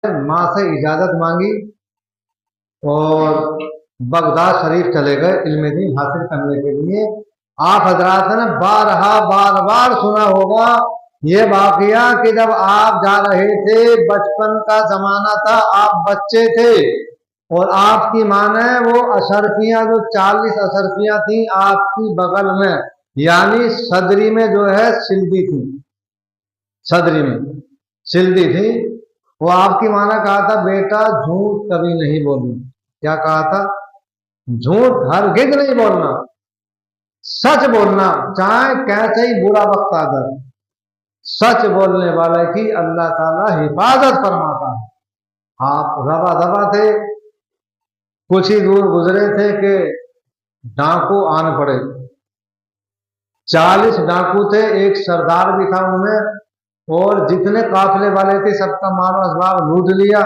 माँ से इजाजत मांगी और बगदाद शरीफ चले गए इल्म दीन हासिल करने के लिए। आप हजरात ने बार बार सुना होगा ये वाकया कि जब आप जा रहे थे, बचपन का जमाना था, आप बच्चे थे और आपकी माँ ने वो अशरफियां जो 40 अशरफियां थी आपकी बगल में, यानी सदरी में जो है सिलदी थी, सदरी में सिलदी थी। वो आपकी माँ ने कहा था बेटा झूठ कभी नहीं बोलना। क्या कहा था? झूठ हरगिज नहीं बोलना, सच बोलना, चाहे कैसे ही बुरा वक्त आ जाए। सच बोलने वाले की अल्लाह ताला हिफाजत फरमाता है। आप रवा दबा थे, कुछ ही दूर गुजरे थे कि डाकू आन पड़े। 40 डाकू थे, एक सरदार भी था उनमें, और जितने काफिले वाले थे सबका माल असबाब लूट लिया।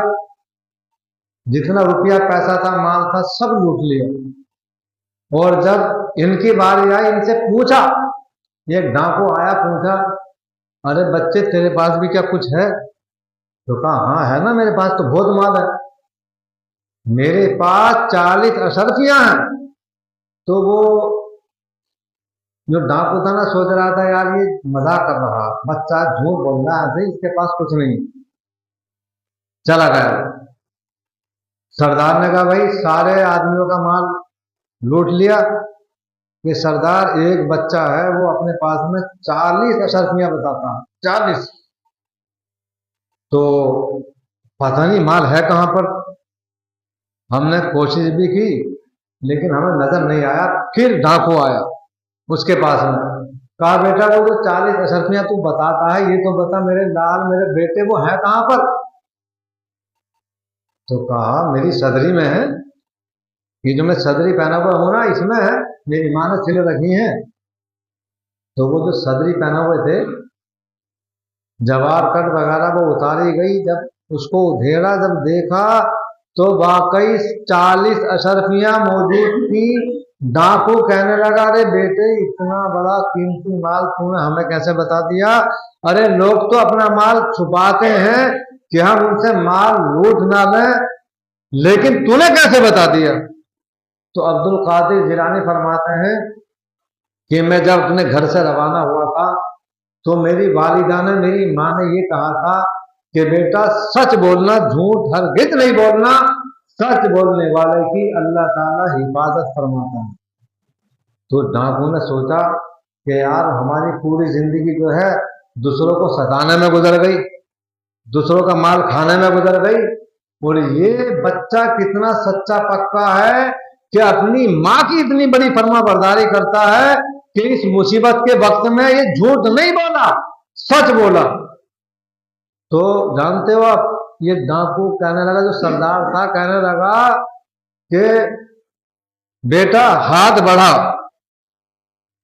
जितना रुपया पैसा था, माल था, सब लूट लिया। और जब इनकी बारी आई, इनसे पूछा, एक डाकू आया, पूछा अरे बच्चे तेरे पास भी क्या कुछ है? तो कहा हाँ है ना, मेरे पास तो बहुत माल है, मेरे पास 40 अशरफियां हैं। तो वो जो डाकू था ना, सोच रहा था यार ये मजाक कर रहा, बच्चा झूठ बोल रहा है, इसके पास कुछ नहीं। चला गया। सरदार ने कहा भाई सारे आदमियों का माल लूट लिया, कि सरदार एक बच्चा है वो अपने पास में 40 अशरफियां बताता है, 40। तो पता नहीं माल है कहां पर। हमने कोशिश भी की लेकिन हमें नजर नहीं आया। फिर डाकू आया उसके पास में, कहा बेटा वो जो 40 अशरफियां तू बताता है, ये तो बता मेरे लाल मेरे बेटे वो है कहां पर? तो कहा मेरी सदरी में है, ये जो मैं सदरी पहना हुआ हूं ना, इसमें है, मेरी मां ने सिले रखी है। तो वो जो सदरी पहना हुए थे, जवार कट वगैरह वो उतारी गई। जब उसको उधेड़ा, जब देखा तो वाकई 40 अशरफियां मौजूद थी। डाकू कहने लगा अरे बेटे इतना बड़ा कीमती माल तूने हमें कैसे बता दिया? अरे लोग तो अपना माल छुपाते हैं कि हम उनसे माल लूट ना लें, लेकिन तूने कैसे बता दिया? तो अब्दुल कादिर जिलानी फरमाते हैं कि मैं जब अपने घर से रवाना हुआ था तो मेरी वालिदा ने, मेरी माँ ने ये कहा था कि बेटा सच बोलना, झूठ हरगिज नहीं बोलना, सच बोलने वाले की अल्लाह ताला हिफाजत फरमाता है। तो डाकू ने सोचा कि यार हमारी पूरी जिंदगी जो है दूसरों को सताने में गुजर गई, दूसरों का माल खाने में गुजर गई, और ये बच्चा कितना सच्चा पक्का है कि अपनी माँ की इतनी बड़ी फर्मा बरदारी करता है कि इस मुसीबत के वक्त में ये झूठ नहीं बोला, सच बोला। तो जानते हो आप, ये डाकू कहने लगा, जो सरदार था कहने लगा कि बेटा हाथ बढ़ा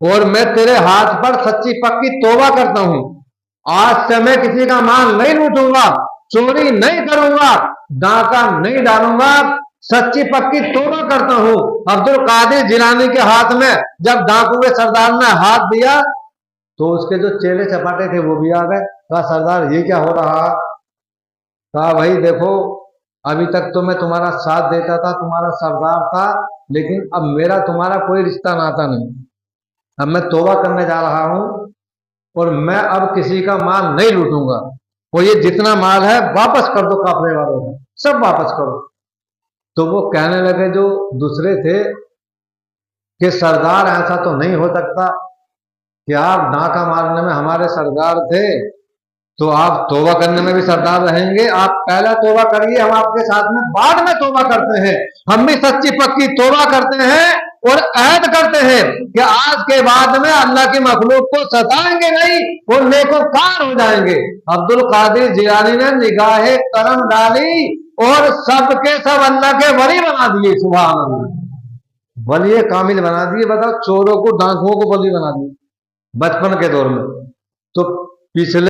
और मैं तेरे हाथ पर सच्ची पक्की तौबा करता हूं, आज से मैं किसी का माल नहीं लूटूंगा, चोरी नहीं करूंगा, डाका नहीं डालूंगा, सच्ची पक्की तौबा करता हूं। अब्दुल कादिर जिलानी के हाथ में जब डाकू के सरदार ने हाथ दिया तो उसके जो चेले चपाटे थे वो भी आ गए। कहा सरदार ये क्या हो रहा? कहा भाई देखो, अभी तक तो मैं तुम्हारा साथ देता था, तुम्हारा सरदार था, लेकिन अब मेरा तुम्हारा कोई रिश्ता नाता नहीं। अब मैं तौबा करने जा रहा हूं और मैं अब किसी का माल नहीं लूटूंगा, और ये जितना माल है वापस कर दो, काफले वालों को सब वापस करो। तो वो कहने लगे जो दूसरे थे कि सरदार ऐसा तो नहीं हो सकता कि आप डाका मारने में हमारे सरदार थे तो आप तौबा करने में भी सरदार रहेंगे। आप पहला तौबा करिए, हम आपके साथ में बाद में तौबा करते हैं। हम भी सच्ची पक्की तौबा करते हैं और ऐद करते हैं कि आज के बाद में अल्लाह की मखलूक को सताएंगे नहीं और नेकोकार हो जाएंगे। अब्दुल कादिर जिलानी ने निगाहे करम डाली और सबके सब अल्लाह के वली बना दिए। सुभान अल्लाह, वली कामिल बना दिए। बताओ, चोरों को डाकुओं को वली बना दिए बचपन के दौर में। तो पिछले